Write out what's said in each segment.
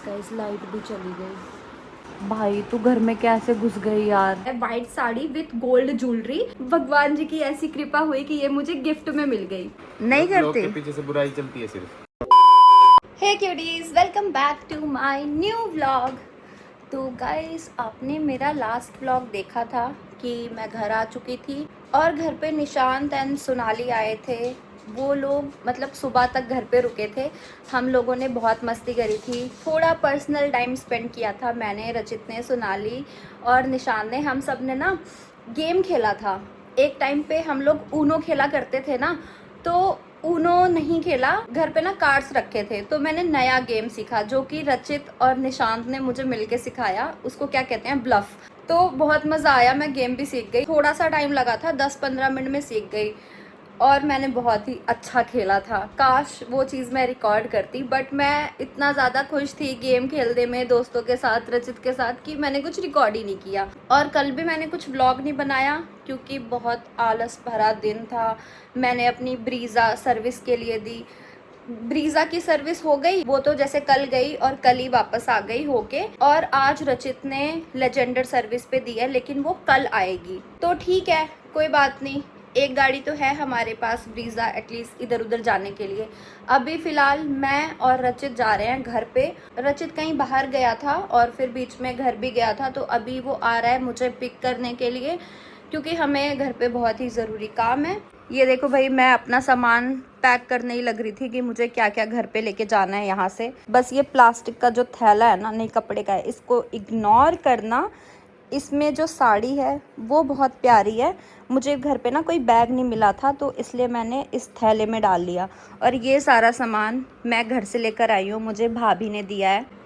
Guys light भी चली गई। भाई तू घर में कैसे घुस गई यार। White sari with gold jewellery, भगवान जी की ऐसी कृपा हुई कि ये मुझे गिफ्ट में मिल गई। नहीं करते, लोग के पीछे से बुराई चलती है सिर्फ। Hey cuties, welcome back to my new vlog. तो गाइस आपने मेरा लास्ट व्लॉग देखा था कि मैं घर आ चुकी थी और घर पे निशांत एंड सोनाली आए थे। वो लोग मतलब सुबह तक घर पे रुके थे। हम लोगों ने बहुत मस्ती करी थी, थोड़ा पर्सनल टाइम स्पेंड किया था। मैंने, रचित ने, सोनाली और निशांत ने, हम सब ने ना गेम खेला था। एक टाइम पे हम लोग ऊनो खेला करते थे ना, तो ऊनो नहीं खेला, घर पे ना कार्ड्स रखे थे। तो मैंने नया गेम सीखा जो कि रचित और निशांत ने मुझे मिलके सिखाया। उसको क्या कहते हैं, ब्लफ। तो बहुत मज़ा आया, मैं गेम भी सीख गई। थोड़ा सा टाइम लगा था, 10-15 मिनट में सीख गई और मैंने बहुत ही अच्छा खेला था। काश वो चीज़ मैं रिकॉर्ड करती, बट मैं इतना ज़्यादा खुश थी गेम खेलने में दोस्तों के साथ, रचित के साथ, कि मैंने कुछ रिकॉर्ड ही नहीं किया। और कल भी मैंने कुछ व्लॉग नहीं बनाया क्योंकि बहुत आलस भरा दिन था। मैंने अपनी ब्रीज़ा सर्विस के लिए दी। ब्रीज़ा की सर्विस हो गई, वो तो जैसे कल गई और कल ही वापस आ गई होके। और आज रचित ने लेजेंडर सर्विस पे दी है, लेकिन वो कल आएगी। तो ठीक है, कोई बात नहीं, एक गाड़ी तो है हमारे पास ब्रीज़ा, एटलीस्ट इधर उधर जाने के लिए। अभी फ़िलहाल मैं और रचित जा रहे हैं घर पे। रचित कहीं बाहर गया था और फिर बीच में घर भी गया था, तो अभी वो आ रहा है मुझे पिक करने के लिए, क्योंकि हमें घर पे बहुत ही ज़रूरी काम है। ये देखो भाई, मैं अपना सामान पैक करने ही लग रही थी कि मुझे क्या क्या घर पे लेके जाना है यहाँ से। बस ये प्लास्टिक का जो थैला है ना, नहीं कपड़े का है, इसको इग्नोर करना। इसमें जो साड़ी है वो बहुत प्यारी है। मुझे घर पे ना कोई बैग नहीं मिला था, तो इसलिए मैंने इस थैले में डाल लिया। और ये सारा सामान मैं घर से लेकर आई हूँ, मुझे भाभी ने दिया है।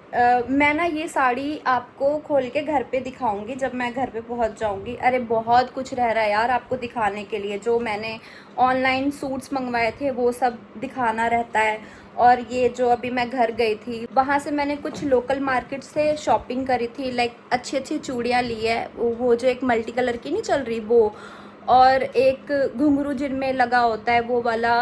मैं ना ये साड़ी आपको खोल के घर पे दिखाऊंगी जब मैं घर पे पहुंच जाऊंगी। अरे बहुत कुछ रह रहा है यार आपको दिखाने के लिए। जो मैंने ऑनलाइन सूट्स मंगवाए थे वो सब दिखाना रहता है। और ये जो अभी मैं घर गई थी, वहाँ से मैंने कुछ लोकल मार्केट से शॉपिंग करी थी। लाइक अच्छी अच्छी चूड़ियाँ ली है, वो जो एक मल्टी कलर की नहीं चल रही वो, और एक घुंघरू जिनमें लगा होता है वो वाला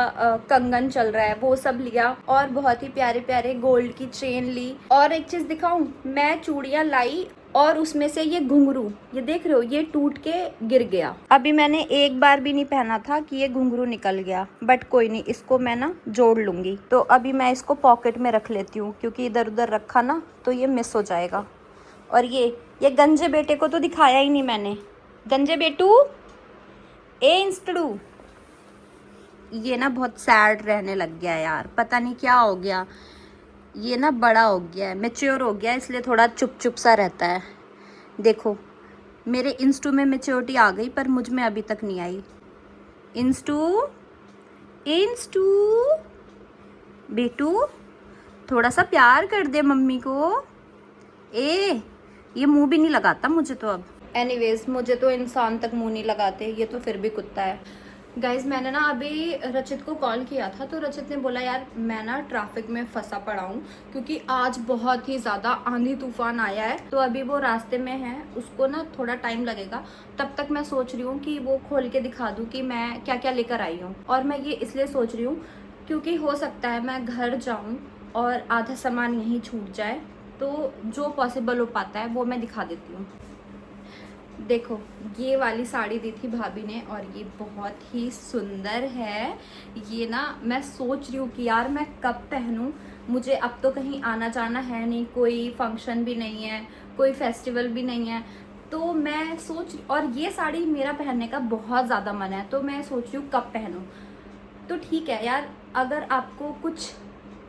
कंगन चल रहा है, वो सब लिया। और बहुत ही प्यारे प्यारे गोल्ड की चेन ली। और एक चीज़ दिखाऊं, मैं चूड़ियाँ लाई और उसमें से ये घुंघरू, ये देख रहे हो, ये टूट के गिर गया। अभी मैंने एक बार भी नहीं पहना था कि ये घुंघरू निकल गया, बट कोई नहीं, इसको मैं ना जोड़ लूँगी। तो अभी मैं इसको पॉकेट में रख लेती हूँ, क्योंकि इधर उधर रखा ना तो ये मिस हो जाएगा। और ये गंजे बेटे को तो दिखाया ही नहीं मैंने। गंजे बेटू, ए इंस्टडू, ये ना बहुत सैड रहने लग गया यार, पता नहीं क्या हो गया। ये ना बड़ा हो गया है, मैच्योर हो गया है, इसलिए थोड़ा चुप चुप सा रहता है। देखो, मेरे इंस्टू में मैच्योरिटी आ गई, पर मुझ में अभी तक नहीं आई। इंस्टू, इंस्टू बेटू, थोड़ा सा प्यार कर दे मम्मी को। ए, ये मुंह भी नहीं लगाता मुझे तो अब। एनीवेज, मुझे तो इंसान तक मुंह नहीं लगाते, ये तो फिर भी कुत्ता है। गाइज, मैंने ना अभी रचित को कॉल किया था, तो रचित ने बोला यार मैं ना ट्रैफिक में फंसा पड़ा हूँ, क्योंकि आज बहुत ही ज़्यादा आंधी तूफान आया है। तो अभी वो रास्ते में है, उसको ना थोड़ा टाइम लगेगा। तब तक मैं सोच रही हूँ कि वो खोल के दिखा दूँ कि मैं क्या क्या लेकर आई हूँ। और मैं ये इसलिए सोच रही हूँ क्योंकि हो सकता है मैं घर जाऊँ और आधा सामान यहीं छूट जाए। तो जो पॉसिबल हो पाता है वो मैं दिखा देती हूँ। देखो, ये वाली साड़ी दी थी भाभी ने और ये बहुत ही सुंदर है। ये ना मैं सोच रही हूँ कि यार मैं कब पहनूं। मुझे अब तो कहीं आना जाना है नहीं, कोई फंक्शन भी नहीं है, कोई फेस्टिवल भी नहीं है। तो मैं और ये साड़ी मेरा पहनने का बहुत ज़्यादा मन है, तो मैं सोच रही हूँ कब पहनूं। तो ठीक है यार, अगर आपको कुछ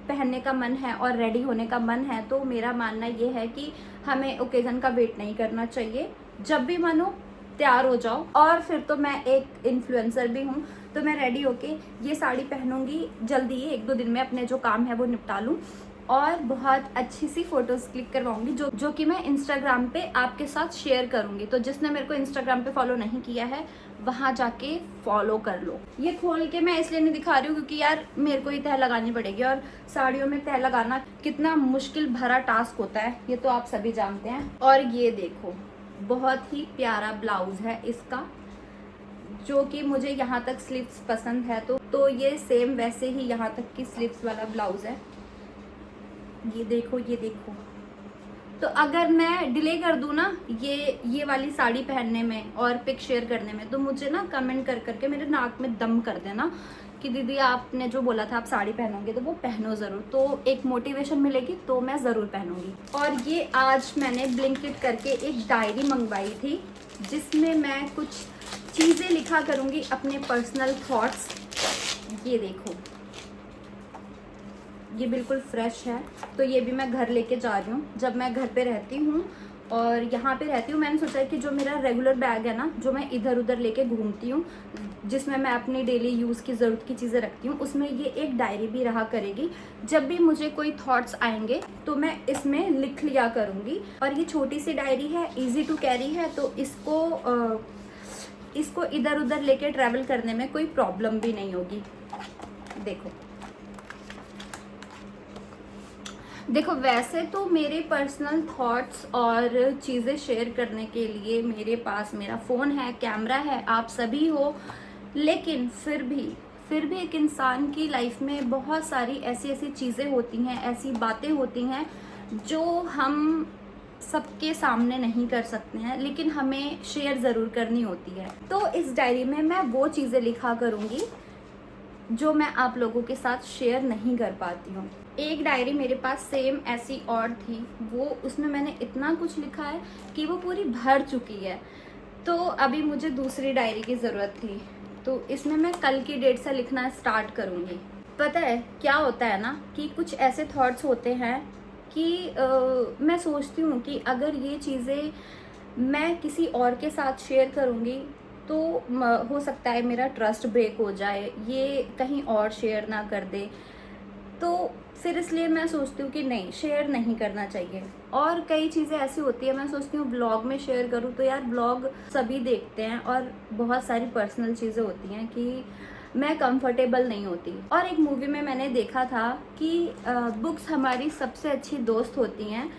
पहनने का मन है और रेडी होने का मन है, तो मेरा मानना ये है कि हमें ओकेज़न का वेट नहीं करना चाहिए। जब भी मन हो तैयार हो जाओ। और फिर तो मैं एक इन्फ्लुएंसर भी हूँ, तो मैं रेडी होके ये साड़ी पहनूंगी जल्दी ही, 1-2 दिन में अपने जो काम है वो निपटा लूँ और बहुत अच्छी सी फोटोज़ क्लिक करवाऊंगी, जो कि मैं इंस्टाग्राम पे आपके साथ शेयर करूंगी। तो जिसने मेरे को इंस्टाग्राम पे फॉलो नहीं किया है, वहाँ जाके फॉलो कर लो। ये खोल के मैं इसलिए नहीं दिखा रही हूँ क्योंकि यार मेरे को ही तह लगानी पड़ेगी, और साड़ियों में तह लगाना कितना मुश्किल भरा टास्क होता है, ये तो आप सभी जानते हैं। और ये देखो, बहुत ही प्यारा ब्लाउज है इसका, जो कि मुझे यहाँ तक स्लीव्स पसंद है। तो ये सेम वैसे ही यहाँ तक की स्लीव्स वाला ब्लाउज है। ये देखो, ये देखो, तो अगर मैं डिले कर दूँ ना ये वाली साड़ी पहनने में और पिक शेयर करने में, तो मुझे ना कमेंट कर करके मेरे नाक में दम कर देना कि दीदी आपने जो बोला था आप साड़ी पहनोगे तो वो पहनो ज़रूर, तो एक मोटिवेशन मिलेगी तो मैं ज़रूर पहनूंगी। और ये आज मैंने ब्लिंकिट करके एक डायरी मंगवाई थी जिसमें मैं कुछ चीज़ें लिखा करूँगी, अपने पर्सनल थॉट्स। ये देखो, ये बिल्कुल फ्रेश है, तो ये भी मैं घर लेके जा रही हूँ। जब मैं घर पे रहती हूँ और यहाँ पे रहती हूँ, मैंने सोचा है कि जो मेरा रेगुलर बैग है ना, जो मैं इधर उधर लेके घूमती हूँ, जिसमें मैं अपनी डेली यूज़ की ज़रूरत की चीज़ें रखती हूँ, उसमें ये एक डायरी भी रहा करेगी। जब भी मुझे कोई थॉट्स आएंगे तो मैं इसमें लिख लिया करूँगी। और ये छोटी सी डायरी है, ईजी टू कैरी है, तो इसको इधर उधर लेके ट्रैवल करने में कोई प्रॉब्लम भी नहीं होगी। देखो वैसे तो मेरे पर्सनल थॉट्स और चीज़ें शेयर करने के लिए मेरे पास मेरा फ़ोन है, कैमरा है, आप सभी हो, लेकिन फिर भी एक इंसान की लाइफ में बहुत सारी ऐसी चीज़ें होती हैं, ऐसी बातें होती हैं जो हम सबके सामने नहीं कर सकते हैं, लेकिन हमें शेयर ज़रूर करनी होती है। तो इस डायरी में मैं वो चीज़ें लिखा करूँगी जो मैं आप लोगों के साथ शेयर नहीं कर पाती हूँ। एक डायरी मेरे पास सेम ऐसी और थी, वो उसमें मैंने इतना कुछ लिखा है कि वो पूरी भर चुकी है, तो अभी मुझे दूसरी डायरी की ज़रूरत थी, तो इसमें मैं कल की डेट से लिखना स्टार्ट करूँगी। पता है क्या होता है ना कि कुछ ऐसे थॉट्स होते हैं कि मैं सोचती हूँ कि अगर ये चीज़ें मैं किसी और के साथ शेयर करूँगी तो हो सकता है मेरा ट्रस्ट ब्रेक हो जाए, ये कहीं और शेयर ना कर दे, तो फिर इसलिए मैं सोचती हूँ कि नहीं, शेयर नहीं करना चाहिए। और कई चीज़ें ऐसी होती है, मैं सोचती हूँ ब्लॉग में शेयर करूँ, तो यार ब्लॉग सभी देखते हैं और बहुत सारी पर्सनल चीज़ें होती हैं कि मैं कंफर्टेबल नहीं होती। और एक मूवी में मैंने देखा था कि बुक्स हमारी सबसे अच्छी दोस्त होती हैं,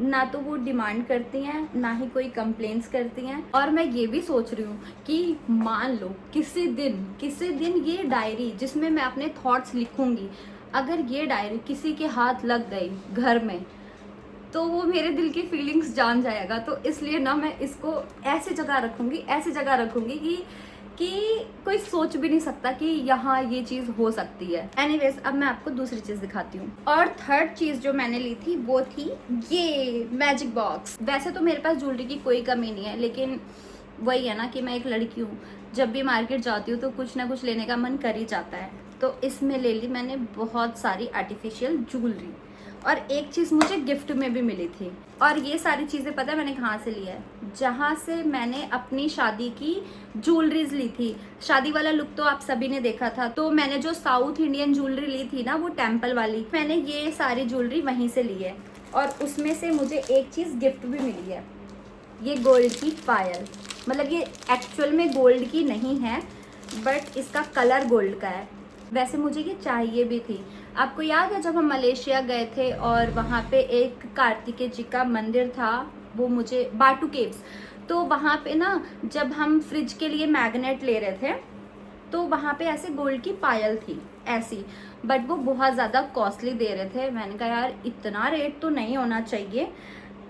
ना तो वो डिमांड करती हैं, ना ही कोई कंप्लेंट्स करती हैं। और मैं ये भी सोच रही हूँ कि मान लो किसी दिन ये डायरी जिसमें मैं अपने थॉट्स लिखूंगी, अगर ये डायरी किसी के हाथ लग गई घर में, तो वो मेरे दिल की फीलिंग्स जान जाएगा। तो इसलिए ना मैं इसको ऐसी जगह रखूंगी कि कोई सोच भी नहीं सकता कि यहाँ ये चीज़ हो सकती है। एनीवेज, अब मैं आपको दूसरी चीज़ दिखाती हूँ। और थर्ड चीज़ जो मैंने ली थी वो थी ये मैजिक बॉक्स। वैसे तो मेरे पास ज्वेलरी की कोई कमी नहीं है, लेकिन वही है ना कि मैं एक लड़की हूँ, जब भी मार्केट जाती हूँ तो कुछ ना कुछ लेने का मन कर ही जाता है। तो इसमें ले ली मैंने बहुत सारी आर्टिफिशियल ज्वेलरी, और एक चीज़ मुझे गिफ्ट में भी मिली थी। और ये सारी चीज़ें पता है मैंने कहाँ से लिया है? जहाँ से मैंने अपनी शादी की ज्वेलरीज ली थी। शादी वाला लुक तो आप सभी ने देखा था, तो मैंने जो साउथ इंडियन ज्वेलरी ली थी ना, वो टेम्पल वाली, मैंने ये सारी ज्वेलरी वहीं से ली है। और उसमें से मुझे एक चीज़ गिफ्ट भी मिली है, ये गोल्ड की पायल। मतलब ये एक्चुअल में गोल्ड की नहीं है, बट इसका कलर गोल्ड का है। वैसे मुझे ये चाहिए भी थी। आपको याद है जब हम मलेशिया गए थे और वहाँ पे एक कार्तिकेय जी का मंदिर था, वो मुझे बाटू केव्स, तो वहाँ पे ना जब हम फ्रिज के लिए मैग्नेट ले रहे थे तो वहाँ पे ऐसे गोल्ड की पायल थी ऐसी, बट वो बहुत ज़्यादा कॉस्टली दे रहे थे। मैंने कहा यार इतना रेट तो नहीं होना चाहिए,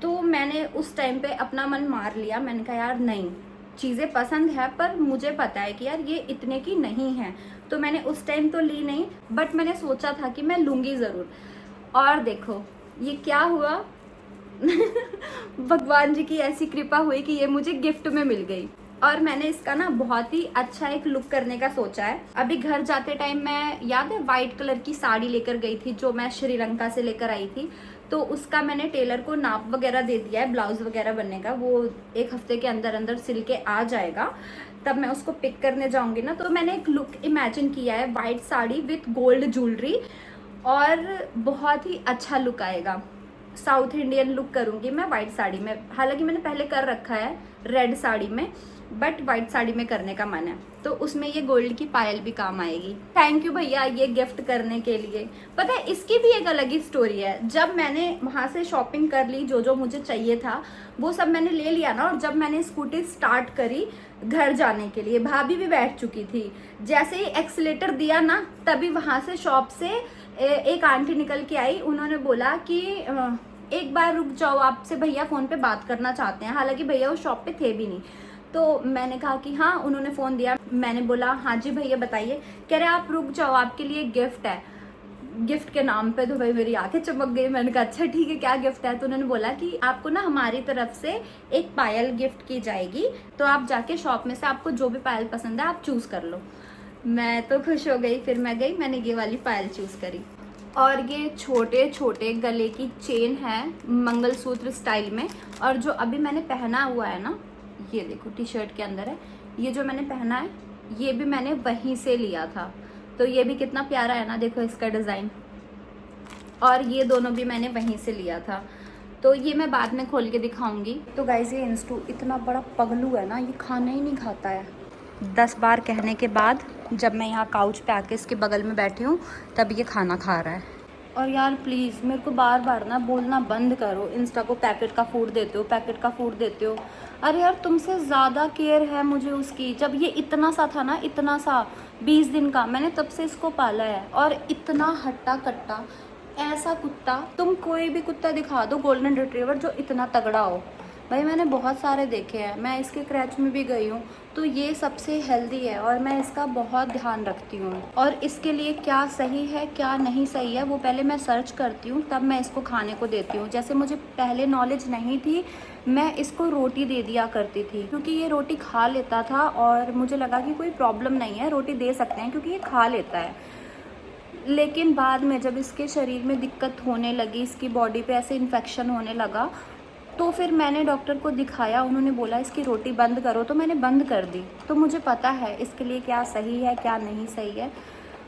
तो मैंने उस टाइम पे अपना मन मार लिया। मैंने कहा यार नहीं, चीज़ें पसंद है पर मुझे पता है कि यार ये इतने की नहीं है, तो मैंने उस टाइम तो ली नहीं, बट मैंने सोचा था कि मैं लूँगी ज़रूर। और देखो ये क्या हुआ भगवान जी की ऐसी कृपा हुई कि ये मुझे गिफ्ट में मिल गई। और मैंने इसका ना बहुत ही अच्छा एक लुक करने का सोचा है। अभी घर जाते टाइम मैं, याद है, वाइट कलर की साड़ी लेकर गई थी जो मैं श्रीलंका से लेकर आई थी, तो उसका मैंने टेलर को नाप वगैरह दे दिया है, ब्लाउज वगैरह बनने का। वो 1 हफ्ते के अंदर अंदर सिल के आ जाएगा, तब मैं उसको पिक करने जाऊंगी ना। तो मैंने एक लुक इमेजिन किया है, white sari with gold jewellery, और बहुत ही अच्छा लुक आएगा। साउथ इंडियन लुक करूंगी मैं वाइट साड़ी में। हालांकि मैंने पहले कर रखा है रेड साड़ी में, बट वाइट साड़ी में करने का मन है, तो उसमें ये गोल्ड की पायल भी काम आएगी। थैंक यू भैया ये गिफ्ट करने के लिए। पता है इसकी भी एक अलग ही स्टोरी है। जब मैंने वहाँ से शॉपिंग कर ली, जो जो मुझे चाहिए था वो सब मैंने ले लिया ना, और जब मैंने स्कूटी स्टार्ट करी घर जाने के लिए, भाभी भी बैठ चुकी थी। जैसे ही एक्सीलेटर दिया ना, तभी वहाँ से शॉप से एक आंटी निकल के आई। उन्होंने बोला कि एक बार रुक जाओ, आपसे भैया फ़ोन पे बात करना चाहते हैं। हालांकि भैया उस शॉप पे थे भी नहीं। तो मैंने कहा कि हाँ, उन्होंने फ़ोन दिया। मैंने बोला हाँ जी भैया बताइए। कह रहे आप रुक जाओ, आपके लिए गिफ्ट है। गिफ्ट के नाम पे तो भाई मेरी आंखें चमक गई। मैंने कहा अच्छा ठीक है, क्या गिफ्ट है? तो उन्होंने बोला कि आपको ना हमारी तरफ से एक पायल गिफ्ट की जाएगी, तो आप जाके शॉप में से आपको जो भी पायल पसंद है आप चूज़ कर लो। मैं तो खुश हो गई। फिर मैं गई, मैंने ये वाली पायल चूज़ करी। और ये छोटे छोटे गले की चेन है मंगलसूत्र स्टाइल में। और जो अभी मैंने पहना हुआ है ना, ये देखो टी शर्ट के अंदर है, ये जो मैंने पहना है ये भी मैंने वहीं से लिया था। तो ये भी कितना प्यारा है ना, देखो इसका डिज़ाइन। और ये दोनों भी मैंने वहीं से लिया था। तो ये मैं बाद में खोल के दिखाऊंगी। तो गाइस ये इंस्टू इतना बड़ा पगलू है ना, ये खाना ही नहीं खाता है। 10 बार कहने के बाद जब मैं यहाँ काउच पे आके इसके बगल में बैठी हूँ तब ये खाना खा रहा है। और यार प्लीज़ मेरे को बार बार ना बोलना बंद करो, इंस्टा को पैकेट का फूड देते हो, पैकेट का फूड देते हो। अरे यार तुमसे ज़्यादा केयर है मुझे उसकी। जब ये इतना सा था ना, इतना सा 20 दिन का, मैंने तब से इसको पाला है। और इतना हट्टा कट्टा ऐसा कुत्ता, तुम कोई भी कुत्ता दिखा दो गोल्डन रिट्रीवर जो इतना तगड़ा हो। भाई मैंने बहुत सारे देखे हैं, मैं इसके क्रैच में भी गई हूँ, तो ये सबसे हेल्दी है और मैं इसका बहुत ध्यान रखती हूँ। और इसके लिए क्या सही है क्या नहीं सही है वो पहले मैं सर्च करती हूँ, तब मैं इसको खाने को देती हूँ। जैसे मुझे पहले नॉलेज नहीं थी, मैं इसको रोटी दे दिया करती थी क्योंकि ये रोटी खा लेता था और मुझे लगा कि कोई प्रॉब्लम नहीं है, रोटी दे सकते हैं क्योंकि ये खा लेता है। लेकिन बाद में जब इसके शरीर में दिक्कत होने लगी, इसकी बॉडी पे ऐसे इन्फेक्शन होने लगा, तो फिर मैंने डॉक्टर को दिखाया। उन्होंने बोला इसकी रोटी बंद करो, तो मैंने बंद कर दी। तो मुझे पता है इसके लिए क्या सही है क्या नहीं सही है,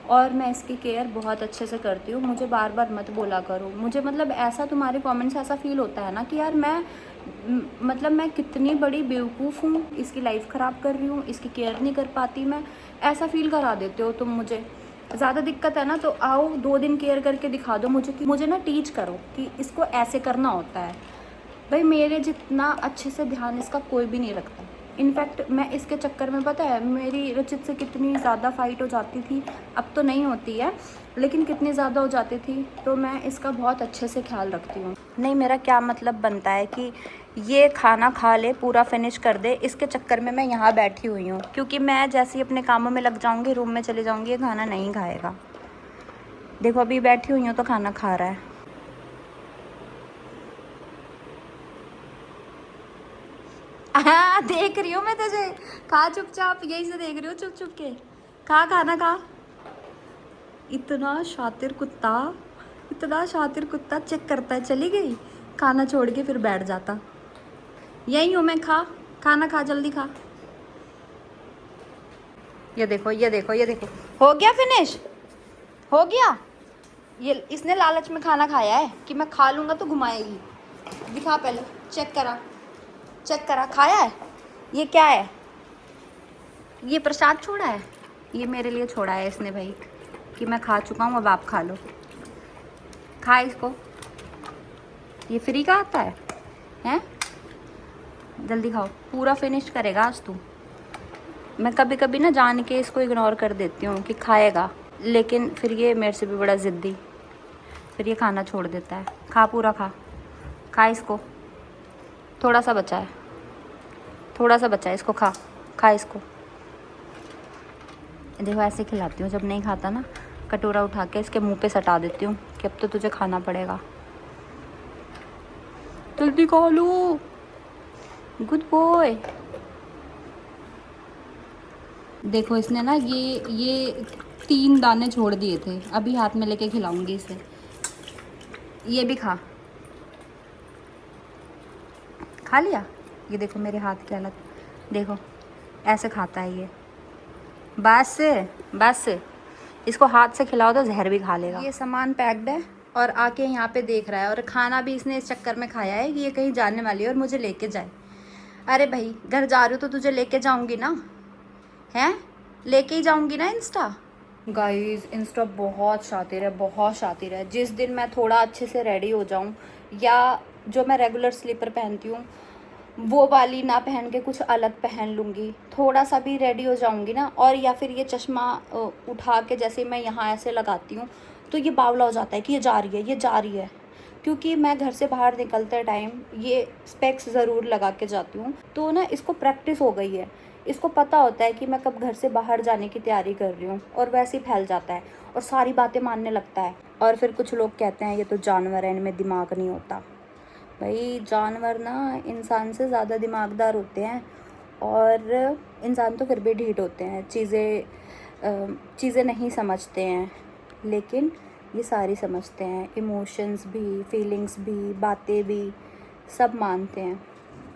और मैं इसकी केयर बहुत अच्छे से करती हूँ। मुझे बार बार मत बोला करो। मुझे मतलब ऐसा तुम्हारे कमेंट्स ऐसा फील होता है ना कि यार मैं कितनी बड़ी बेवकूफ़ हूँ, इसकी लाइफ ख़राब कर रही हूँ, इसकी केयर नहीं कर पाती मैं, ऐसा फील करा देते हो तुम मुझे। ज़्यादा दिक्कत है ना तो आओ 2 दिन केयर करके दिखा दो मुझे कि मुझे ना टीच करो कि इसको ऐसे करना होता है। भाई मेरे जितना अच्छे से ध्यान इसका कोई भी नहीं रखता। इनफैक्ट मैं इसके चक्कर में, पता है मेरी रचित से कितनी ज़्यादा फ़ाइट हो जाती थी। अब तो नहीं होती है, लेकिन कितनी ज़्यादा हो जाती थी। तो मैं इसका बहुत अच्छे से ख्याल रखती हूँ। नहीं, मेरा क्या मतलब बनता है कि ये खाना खा ले, पूरा फिनिश कर दे, इसके चक्कर में मैं यहाँ बैठी हुई हूँ। क्योंकि मैं जैसे ही अपने कामों में लग जाऊँगी, रूम में चले जाऊँगी, ये खाना नहीं खाएगा। देखो अभी बैठी हुई हूँ तो खाना खा रहा है। हाँ देख रही हूँ मैं तुझे, खा चुपचाप, यही से देख रही हूँ चुप चुप के। खा, खाना खा। इतना शातिर कुत्ता, इतना शातिर कुत्ता, चेक करता है। चली गई, खाना छोड़ के फिर बैठ जाता। यही हूँ मैं, खा, खाना खा, जल्दी खा। ये देखो ये देखो ये देखो, हो गया फिनिश, हो गया। ये इसने लालच में खाना खाया है कि मैं खा लूँगा तो घुमाएगी। दिखा पहले, चेक करा, चेक करा, खाया है। ये क्या है? ये प्रसाद छोड़ा है, ये मेरे लिए छोड़ा है इसने भाई, कि मैं खा चुका हूँ, अब आप खा लो। खा इसको, ये फ्री का आता है हैं? जल्दी खाओ, पूरा फिनिश करेगा आज तू। मैं कभी कभी ना जान के इसको इग्नोर कर देती हूँ कि खाएगा, लेकिन फिर ये मेरे से भी बड़ा ज़िद्दी, फिर ये खाना छोड़ देता है। खा, पूरा खा, खा इसको। थोड़ा सा बचा है, थोड़ा सा बचा है, इसको खा, खा इसको। देखो ऐसे खिलाती हूँ, जब नहीं खाता ना कटोरा उठा के इसके मुंह पे सटा देती हूँ कि अब तो तुझे खाना पड़ेगा, जल्दी खा लो, गुड बॉय। देखो इसने ना ये 3 दाने छोड़ दिए थे, अभी हाथ में लेके खिलाऊंगी इसे। ये भी खा, खा लिया। ये देखो मेरे हाथ की हालत, देखो ऐसे खाता है ये। बस बस, इसको हाथ से खिलाओ तो जहर भी खा लेगा। ये सामान पैक्ड है और आके यहाँ पे देख रहा है, और खाना भी इसने इस चक्कर में खाया है कि ये कहीं जाने वाली है और मुझे लेके जाए। अरे भाई घर जा रही हो तो तुझे लेके जाऊँगी ना, हैं? लेके ही जाऊँगी ना इंस्टा। गाइस इंस्टा बहुत शातिर है, बहुत शातिर है। जिस दिन मैं थोड़ा अच्छे से रेडी हो जाऊँ, या जो मैं रेगुलर स्लीपर पहनती हूँ वो वाली ना पहन के कुछ अलग पहन लूँगी, थोड़ा सा भी रेडी हो जाऊँगी ना, और या फिर ये चश्मा उठा के जैसे मैं यहाँ ऐसे लगाती हूँ तो ये बावला हो जाता है कि ये जा रही है, ये जा रही है। क्योंकि मैं घर से बाहर निकलते टाइम ये स्पेक्स ज़रूर लगा के जाती हूँ, तो ना इसको प्रैक्टिस हो गई है। इसको पता होता है कि मैं कब घर से बाहर जाने की तैयारी कर रही हूँ, और वैसे ही फैल जाता है और सारी बातें मानने लगता है। और फिर कुछ लोग कहते हैं ये तो जानवर है, इनमें दिमाग नहीं होता। भाई जानवर ना इंसान से ज़्यादा दिमागदार होते हैं, और इंसान तो फिर भी ढीठ होते हैं, चीज़ें नहीं समझते हैं, लेकिन ये सारी समझते हैं। इमोशंस भी, फीलिंग्स भी, बातें भी सब मानते हैं।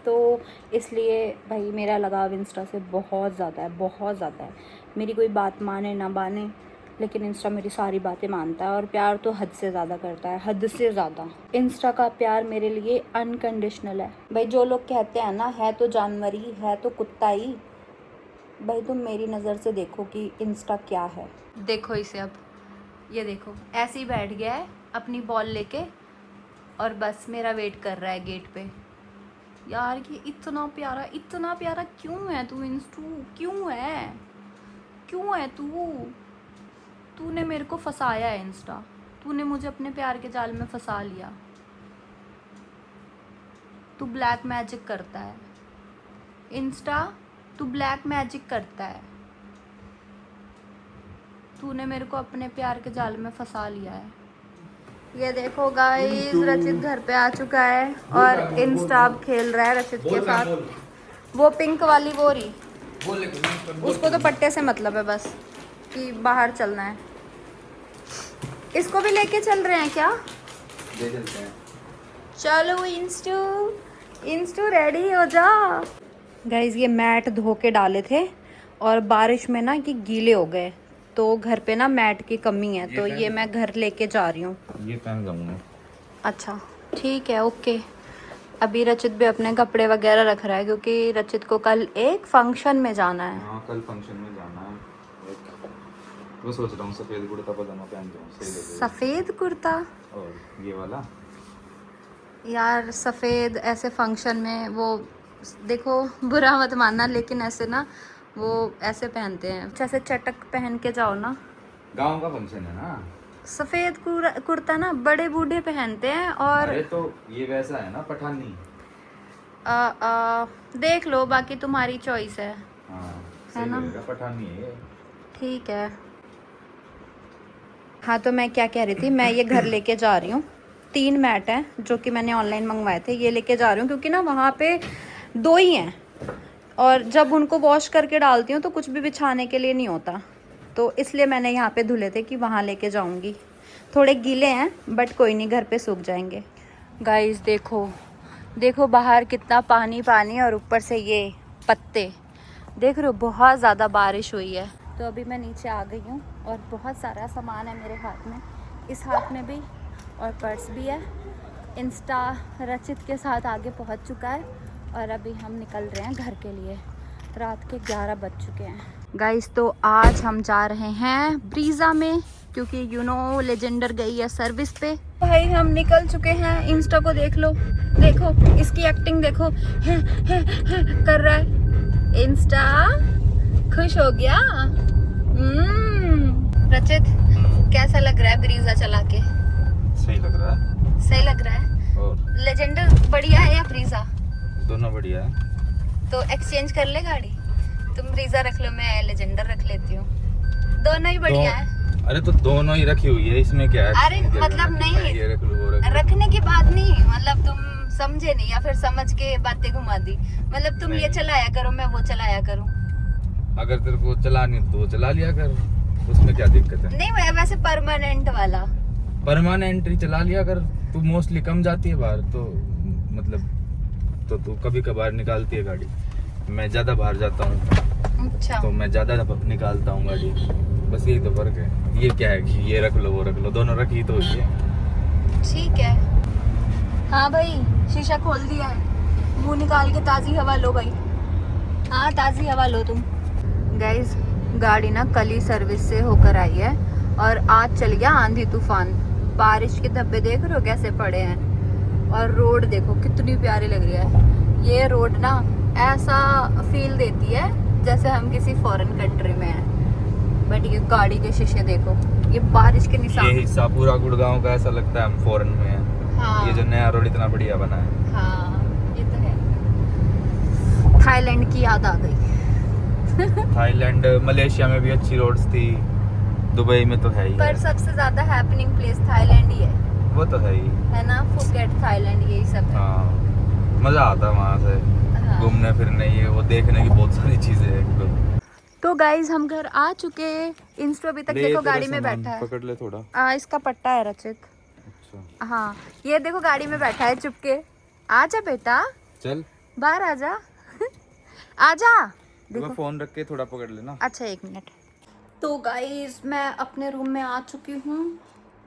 तो इसलिए भाई मेरा लगाव इंस्टा से बहुत ज़्यादा है, बहुत ज़्यादा है। मेरी कोई बात माने ना माने, लेकिन इंस्टा मेरी सारी बातें मानता है, और प्यार तो हद से ज़्यादा करता है, हद से ज़्यादा। इंस्टा का प्यार मेरे लिए अनकंडीशनल है। भाई जो लोग कहते हैं ना है तो जानवर ही, है तो कुत्ता ही, भाई तुम मेरी नज़र से देखो कि इंस्टा क्या है। देखो इसे, अब ये देखो ऐसे ही बैठ गया है अपनी बॉल लेके, और बस मेरा वेट कर रहा है गेट पे। यार ये इतना प्यारा क्यों है तू इंस्टू? क्यों है तूने मेरे को फंसाया है इंस्टा, तूने मुझे अपने प्यार के जाल में फंसा लिया। तू ब्लैक मैजिक करता है इंस्टा, तू ब्लैक मैजिक करता है। तूने मेरे को अपने प्यार के जाल में फंसा लिया है। ये देखो गाइस, रचित घर पे आ चुका है और इंस्टा अब खेल रहा है रचित के साथ। वो पिंक वाली वो रही, उसको तो पट्टे से मतलब है बस कि बाहर चलना है। इसको भी लेके चल रहे हैं क्या? ले चलते हैं। चलो इंस्टू रेडी हो जा। गाइस ये मैट धो के डाले थे और बारिश में ना ये गीले हो गए, तो घर पे ना मैट की कमी है, तो ये मैं घर लेके जा रही हूँ। ये पहन जाऊंगा। अच्छा ठीक है, ओके। अभी रचित भी अपने कपड़े वगैरह रख रहा है, क्योंकि रचित को कल एक फंक्शन में जाना है। हाँ कल फंक्शन में जाना है। मैं सोच रहा हूँ सफेद कुर्ता पजामा पहन जाऊँ, सही लगेगा। सफ़ेद कुर्ता? और ये वाला यार सफ़ेद ऐसे फंक्शन में, वो देखो बुरा मत मानना, लेकिन ऐसे ना वो ऐसे पहनते हैं, जैसे चटक पहन के जाओ ना। गांव का फंक्शन है ना। सफ़ेद कुर्ता ना बड़े बूढ़े पहनते हैं। और अरे तो ये वैसा है ना पठानी। देख लो, बाकी तुम्हारी चॉइस है। हाँ है सही ना? लगेगा, पठानी है ये। ठीक है। हाँ तो मैं क्या कह रही थी, मैं ये घर लेके जा रही हूँ। 3 मैट हैं जो कि मैंने ऑनलाइन मंगवाए थे, ये लेके जा रही हूँ, क्योंकि ना वहाँ पे 2 ही हैं, और जब उनको वॉश करके डालती हूँ तो कुछ भी बिछाने के लिए नहीं होता, तो इसलिए मैंने यहाँ पे धुले थे कि वहाँ लेके जाऊँगी। थोड़े गीले हैं बट कोई नहीं, घर पे सूख जाएंगे। गाइस देखो बाहर कितना पानी पानी, और ऊपर से ये पत्ते देख रहे हो, बहुत ज़्यादा बारिश हुई है। तो अभी मैं नीचे आ गई हूँ और बहुत सारा सामान है मेरे हाथ में, इस हाथ में भी, और पर्स भी है। इंस्टा रचित के साथ आगे पहुँच चुका है, और अभी हम निकल रहे हैं घर के लिए। रात के 11 बज चुके हैं। गाइस तो आज हम जा रहे हैं ब्रीज़ा में, क्योंकि लेजेंडर गई है सर्विस पे। भाई हम निकल चुके हैं। इंस्टा को देख लो, देखो इसकी एक्टिंग देखो, है, कर रहा है। इंस्टा खुश हो गया। रचित कैसा लग रहा है ब्रीज़ा चला के? सही लग रहा है। सही लग रहा है। और लेजेंडर बढ़िया है या ब्रीज़ा? दोनों बढ़िया है। तो एक्सचेंज कर ले गाड़ी, तुम ब्रीज़ा रख लो, मैं लेजेंडर रख लेती हूँ। दोनों ही बढ़िया है। अरे तो दोनों ही रखी हुई है, इसमें क्या है? अरे मतलब नहीं, ये रख लो, वो रख लो। रखने की बात नहीं, मतलब तुम समझे नहीं, या फिर समझ के बातें घुमा दी। मतलब तुम ये चलाया करो, मैं वो चलाया करूँ। अगर तेरे को चलानी तो वो चला लिया कर, उसमें क्या दिक्कत है? नहीं वैसे परमानेंट वाला। परमानेंट ही चला लिया कर। तू मोस्टली कम जाती है बाहर, तो मतलब तो तू कभी कभार निकालती है गाड़ी। मैं ज्यादा बाहर जाता हूँ, अच्छा तो मैं ज्यादा निकालता हूँ गाड़ी। बस यही तो फर्क है। ये क्या है कि ये रख लो वो रख लो, दोनों रखी तो ये। ठीक है। हाँ भाई शीशा खोल दिया है, मुंह निकाल के ताज़ी हवा लो भाई। हाँ ताज़ी हवा लो तुम। गाइस गाड़ी ना कल ही सर्विस से होकर आई है, और आज चल गया आंधी तूफान। बारिश के धब्बे देख रहे हो कैसे पड़े हैं, और रोड देखो कितनी प्यारी लग रही है। ये रोड ना ऐसा फील देती है जैसे हम किसी फॉरेन कंट्री में हैं। बट ये गाड़ी के शीशे देखो, ये बारिश के निशान। ये हिस्सा पूरा गुड़गांव का ऐसा लगता है हम फॉरेन में हैं। हाँ। ये जो नया रोड इतना बढ़िया बना है। हाँ ये तो है। थाईलैंड की याद आ गई। थाईलैंड, मलेशिया में भी अच्छी रोड्स थी, दुबई में तो है ही पर है। सबसे ज्यादा हैपनिंग प्लेस थाईलैंड ही है वो तो है ही। है ना, फुकेट थाईलैंड यही सब है। हाँ, मजा आता है वहाँ से हाँ। घूमने फिरने, ये वो देखने की बहुत सारी चीजें हैं। तो गाइज हम घर आ चुके हैं। इंस्टो अभी तक देखो गाड़ी में बैठा है। पकड़ ले थोड़ा। इसका पट्टा है रचित। अच्छा हाँ ये देखो गाड़ी में बैठा है चुपके। आजा बेटा, चल, बाहर आजा। आजा। देखो फोन रख के थोड़ा पकड़ लेना। अच्छा 1 मिनट। तो गाइज मैं अपने रूम में आ चुकी हूँ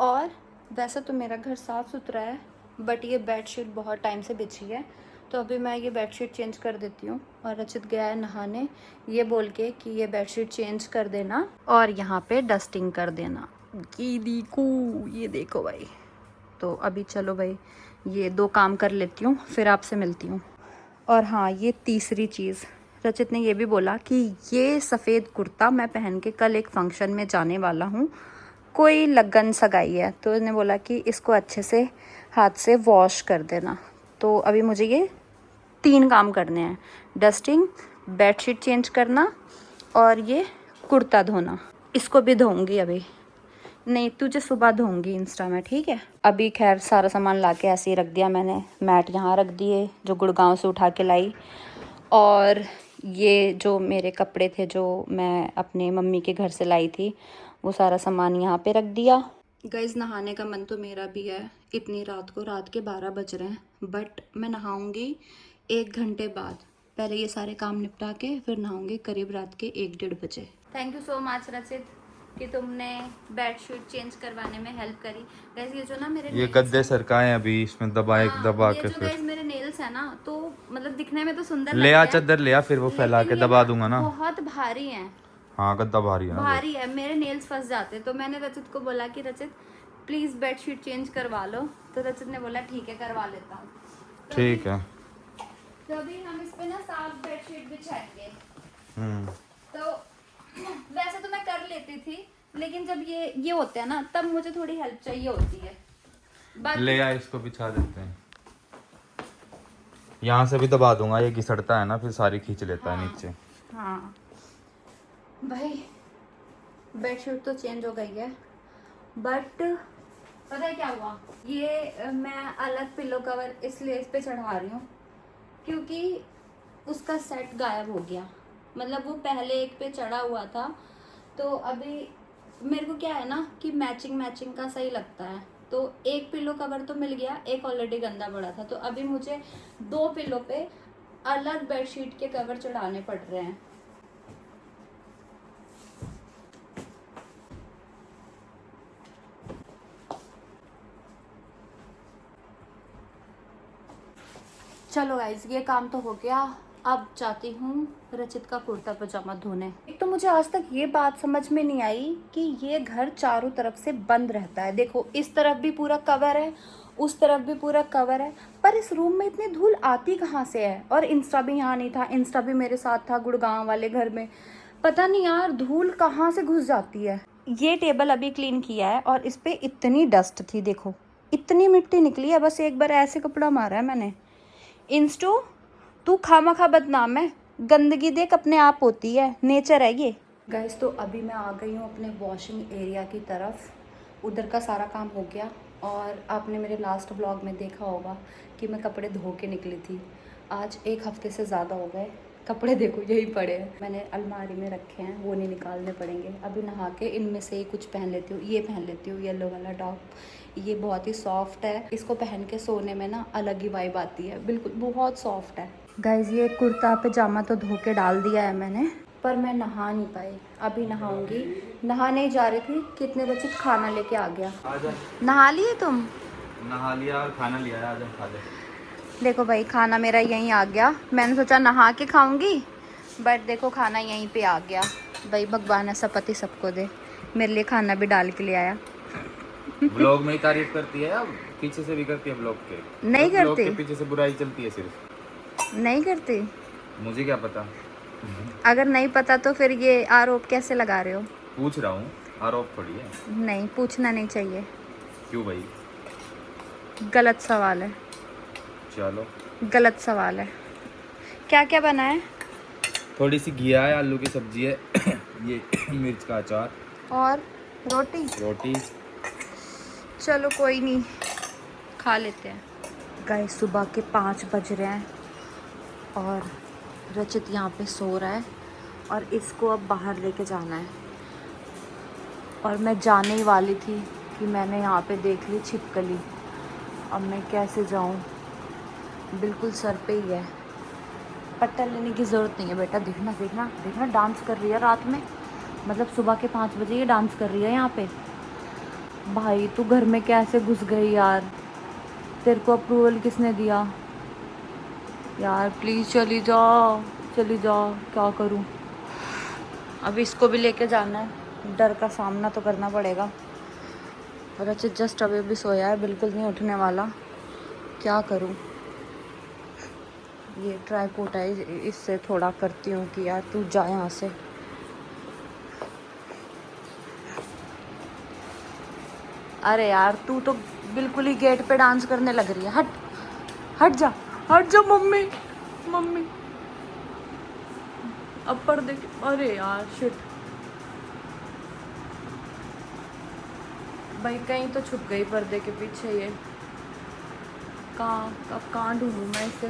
और वैसे तो मेरा घर साफ़ सुथरा है बट ये बेडशीट बहुत टाइम से बिछी है, तो अभी मैं ये बेडशीट चेंज कर देती हूँ। और रचित गया है नहाने ये बोल के कि ये बेडशीट चेंज कर देना और यहाँ पे डस्टिंग कर देना। ये देखो भाई। तो अभी चलो भाई ये 2 काम कर लेती हूँ फिर आपसे मिलती हूँ। और हाँ ये तीसरी चीज़, रचित ने ये भी बोला कि ये सफ़ेद कुर्ता मैं पहन के कल एक फंक्शन में जाने वाला हूँ, कोई लगन सगाई है, तो उसने बोला कि इसको अच्छे से हाथ से वॉश कर देना। तो अभी मुझे ये 3 काम करने हैं, डस्टिंग, बेडशीट चेंज करना और ये कुर्ता धोना। इसको भी धोऊंगी अभी, नहीं तुझे सुबह धोऊंगी इंस्टा में, ठीक है। अभी खैर सारा सामान ला के ऐसे ही रख दिया मैंने, मैट यहाँ रख दिए जो गुड़गांव से उठा के लाई, और ये जो मेरे कपड़े थे जो मैं अपने मम्मी के घर से लाई थी वो सारा सामान यहाँ पे रख दिया। गाइस नहाने का मन तो मेरा भी है, इतनी रात को, रात के 12 बज रहे हैं, बट मैं नहाऊंगी 1 घंटे बाद। पहले ये सारे काम निपटा के फिर नहाऊंगी करीब रात के 1-1:30 बजे। थैंक यू सो मच रचित कि तुमने बेडशीट चेंज करवाने में हेल्प करी। गाइस ये जो ना मेरे ये गद्दे सरकाए अभी इसमें दबा ये के जो फिर गाइस मेरे नेल्स है ना, तो मतलब दिखने में तो सुंदर ले आ लगते हैं, चादर ले आ, फिर वो फैला लेकिन के ये दबा ना दूंगा ना। बहुत भारी हैं। हाँ गद्दा भारी है ना, भारी है, मेरे नेल्स फंस जाते। तो मैंने रचित को बोला कि रचित प्लीज बेडशीट चेंज करवा लो, तो रचित ने बोला ठीक है करवा लेता हूँ। ठीक है। तो अभी हम इस पे ना साफ बेडशीट बिछाएंगे। हम्म, तो वैसे तो मैं कर लेती थी, लेकिन जब ये होते हैं ना तब मुझे थोड़ी हेल्प चाहिए होती है। ले आ इसको बिछा देते हैं। यहाँ से भी दबा दूंगा, ये घिसड़ता है ना फिर सारी खींच लेता है नीचे। हाँ भाई बेडशीट तो चेंज हो गई है, बट पता है क्या हुआ, ये मैं अलग पिलो कवर इसलिए इस पे चढ़ा रही हूँ क्योंकि उसका सेट गायब हो गया। मतलब वो पहले एक पे चढ़ा हुआ था, तो अभी मेरे को क्या है ना कि मैचिंग का सही लगता है, तो एक पिलो कवर तो मिल गया, एक ऑलरेडी गंदा पड़ा था, तो अभी मुझे 2 पिलो पे अलग बेडशीट के कवर चढ़ाने पड़ रहे हैं। चलो गाइज ये काम तो हो गया, अब जाती हूँ रचित का कुर्ता पजामा धोने। एक तो मुझे आज तक ये बात समझ में नहीं आई कि ये घर चारों तरफ से बंद रहता है। देखो इस तरफ भी पूरा कवर है, उस तरफ भी पूरा कवर है, पर इस रूम में इतनी धूल आती कहाँ से है। और इंस्टा भी यहाँ नहीं था, इंस्टा भी मेरे साथ था गुड़गांव वाले घर में, पता नहीं यार धूल कहाँ से घुस जाती है। ये टेबल अभी क्लीन किया है और इस पर इतनी डस्ट थी, देखो इतनी मिट्टी निकली है, बस एक बार ऐसे कपड़ा मारा है मैंने। इंस्टो तू खामखा बदनाम है, गंदगी देख अपने आप होती है, नेचर है ये। गाइस तो अभी मैं आ गई हूँ अपने वॉशिंग एरिया की तरफ, उधर का सारा काम हो गया। और आपने मेरे लास्ट व्लॉग में देखा होगा कि मैं कपड़े धो के निकली थी। आज 1 हफ्ते से ज़्यादा हो गए, कपड़े देखो यही पड़े हैं, मैंने अलमारी में रखे हैं, वो नहीं निकालने पड़ेंगे। अभी नहा के इनमें से ही कुछ पहन लेती हूँ, ये पहन लेती हूँ येलो वाला टॉप, ये बहुत ही सॉफ्ट है, इसको पहन के सोने में ना अलग ही वाइब आती है, बिल्कुल बहुत सॉफ्ट है। गाइज ये कुर्ता पजामा तो धो के डाल दिया है मैंने, पर मैं नहा नहीं पाई, अभी नहाऊंगी। नहाने ही जा रही थी कि इतने बच्चे खाना लेके आ गया। नहा लिए तुम? नहा लिया और खाना लिया, आजा खा ले। देखो भाई खाना मेरा यहीं आ गया, मैंने सोचा नहा के खाऊंगी, बट देखो खाना यहीं पे आ गया। भाई भगवान ऐसा पति सबको दे, मेरे लिए खाना भी डाल के ले आया। ब्लॉग में ही तारीफ करती है या पीछे से भी करती है ब्लॉग के? नहीं करती। ब्लॉग के पीछे से बुराई चलती है सिर्फ। नहीं करती, मुझे क्या पता। अगर नहीं पता तो फिर ये आरोप कैसे लगा रहे हो? पूछ रहा हूँ, आरोप थोड़ी है। नहीं पूछना नहीं चाहिए। क्यों भाई? गलत सवाल है, चलो गलत सवाल है। क्या क्या बना है? थोड़ी सी घिया है, आलू की सब्जी है, ये मिर्च का अचार, और रोटी। रोटी। चलो कोई नहीं, खा लेते हैं। गाइस सुबह के 5 बज रहे हैं और रचित यहाँ पे सो रहा है और इसको अब बाहर लेके जाना है। और मैं जाने ही वाली थी कि मैंने यहाँ पे देख ली छिपकली। अब मैं कैसे जाऊँ, बिल्कुल सर पे ही है। पट्टा लेने की ज़रूरत नहीं है बेटा। देखना देखना देखना, डांस कर रही है रात में, मतलब सुबह के 5 बजे ये डांस कर रही है यहाँ पे। भाई तू घर में कैसे घुस गई यार, तेरे को अप्रूवल किसने दिया यार? प्लीज़ चली जा, चली जा। क्या करूँ, अब इसको भी लेके जाना है, डर का सामना तो करना पड़ेगा। रचित जस्ट अभी भी सोया है, बिल्कुल नहीं उठने वाला। क्या करूँ, ये ट्राईपोड है, इससे थोड़ा करती हूँ कि यार तू जा यहाँ से। अरे यार तू तो बिल्कुल ही गेट पे डांस करने लग रही है। हट हट जा, हट जा मम्मी, मम्मी अब पर्दे के, अरे यार शिट। भाई कहीं तो छुप गई पर्दे के पीछे ये। कहाँ, अब कहाँ ढूंढूं मैं इसे?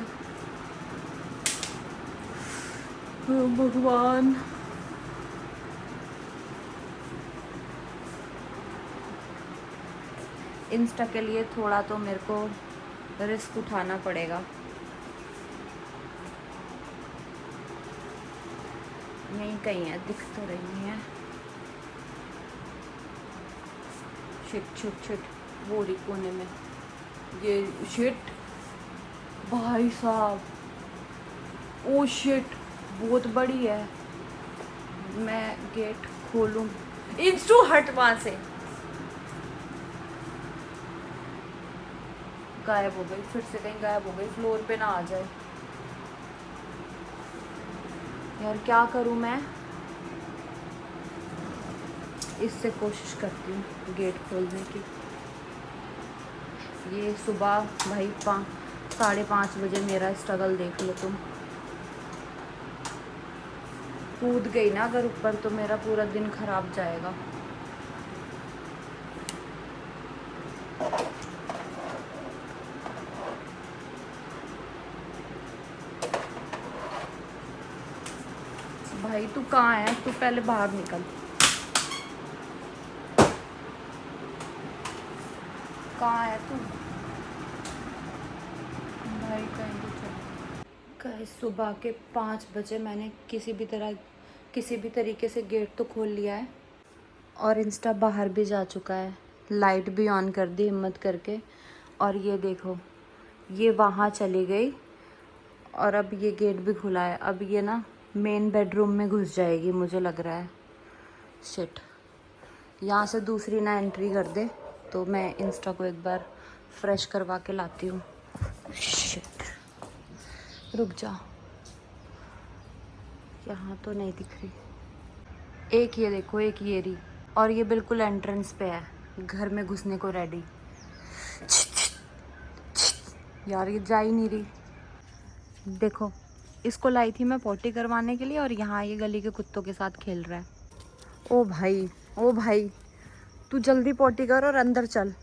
ओ भगवान। इंस्टा के लिए थोड़ा तो मेरे को रिस्क उठाना पड़ेगा। यहीं कहीं है, दिख तो रही है। शिट शिट शिट, वो रही कोने में ये। शिट भाई साहब, ओ शिट, बहुत बड़ी है। मैं गेट खोलूं? इंस्टू हट वहां से। गायब हो गई, फिर से कहीं गायब हो गई, फ्लोर पे ना आ जाए यार। क्या करूं मैं? इससे कोशिश करती हूँ गेट खोलने की। ये सुबह भाई 5:30 बजे मेरा स्ट्रगल देख लो तुम। कूद गई ना अगर ऊपर तो मेरा पूरा दिन खराब जाएगा। भाई तू कहाँ है? तू पहले बाहर निकल। कहाँ है तू? भाई कहीं तो चल। गाइस सुबह के 5 बजे मैंने किसी भी तरीके से गेट तो खोल लिया है और इंस्टा बाहर भी जा चुका है। लाइट भी ऑन कर दी हिम्मत करके। और ये देखो, ये वहाँ चली गई और अब ये गेट भी खुला है। अब ये ना मेन बेडरूम में घुस जाएगी मुझे लग रहा है। शिट, यहाँ से दूसरी ना एंट्री कर दे तो मैं इंस्टा को एक बार फ्रेश करवा के लाती हूँ। शिट, रुक जा, यहाँ तो नहीं दिख रही। एक ये देखो, एक ये रही, और ये बिल्कुल एंट्रेंस पे है, घर में घुसने को रेडी। यार ये जा ही नहीं रही। देखो, इसको लाई थी मैं पोटी करवाने के लिए और यहाँ ये गली के कुत्तों के साथ खेल रहा है। ओ भाई, ओ भाई, तू जल्दी पोटी कर और अंदर चल।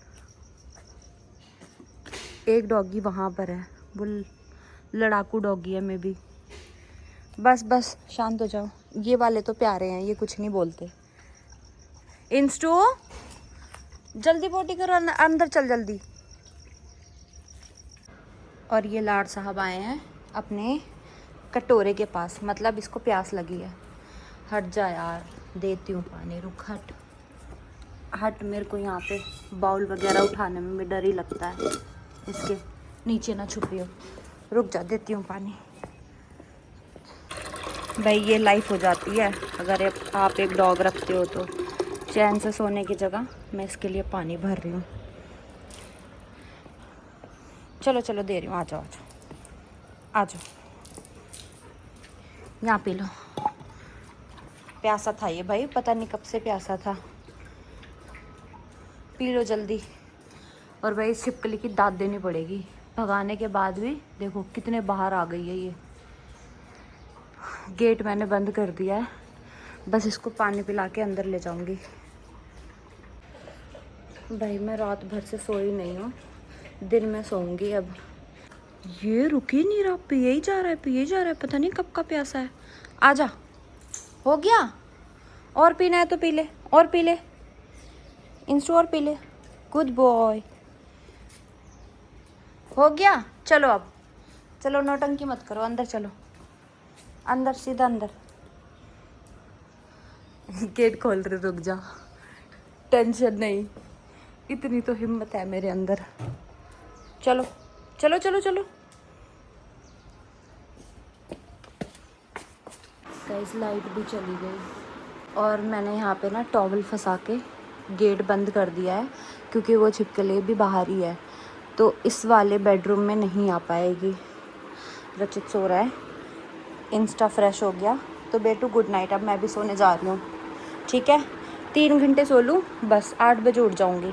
एक डॉगी वहाँ पर है, वो लड़ाकू डॉगी है मे बी। बस बस शांत हो जाओ। ये वाले तो प्यारे हैं, ये कुछ नहीं बोलते। इंस्टू जल्दी पोटी करो, अंदर चल जल्दी। और ये लाड साहब आए हैं अपने कटोरे के पास, मतलब इसको प्यास लगी है। हट जा यार, देती हूँ पानी, रुक हट हट। मेरे को यहाँ पे बाउल वगैरह उठाने में भी डर ही लगता है, इसके नीचे ना छुपी हो। रुक जा, देती हूँ पानी। भाई ये लाइफ हो जाती है अगर आप एक डॉग रखते हो तो। चैन से सोने की जगह मैं इसके लिए पानी भर रही हूँ। चलो चलो दे रही हूँ, आ जाओ आ जाओ आ जाओ, यहाँ पी लो। प्यासा था ये भाई, पता नहीं कब से प्यासा था। पी लो जल्दी। और भाई इस छिपकली की दाद देनी पड़ेगी। भगाने के बाद भी देखो कितने बाहर आ गई है ये। गेट मैंने बंद कर दिया है, बस इसको पानी पिला के अंदर ले जाऊंगी। भाई मैं रात भर से सोई नहीं हूँ, दिन में सोऊंगी अब। ये रुक ही नहीं रहा, पिए ही जा रहा है, पिए ही जा रहा है, पता नहीं कब का प्यासा है। आजा, हो गया? और पीना है तो पी ले, और पी ले, इंस्टू और पी ले। गुड बॉय, हो गया? चलो अब, चलो नौटंकी मत करो, अंदर चलो, अंदर, सीधा अंदर। गेट खोल रहे, रुक जा, टेंशन नहीं, इतनी तो हिम्मत है मेरे अंदर। चलो चलो चलो चलो। गाइस लाइट भी चली गई और मैंने यहाँ पे ना टॉवल फंसा के गेट बंद कर दिया है, क्योंकि वो छिपकली भी बाहर ही है, तो इस वाले बेडरूम में नहीं आ पाएगी। रचित सो रहा है, इंस्टा फ्रेश हो गया, तो बेटू गुड नाइट, अब मैं भी सोने जा रही हूँ। ठीक है, 3 घंटे सो लूँ बस, 8 बजे उठ जाऊँगी।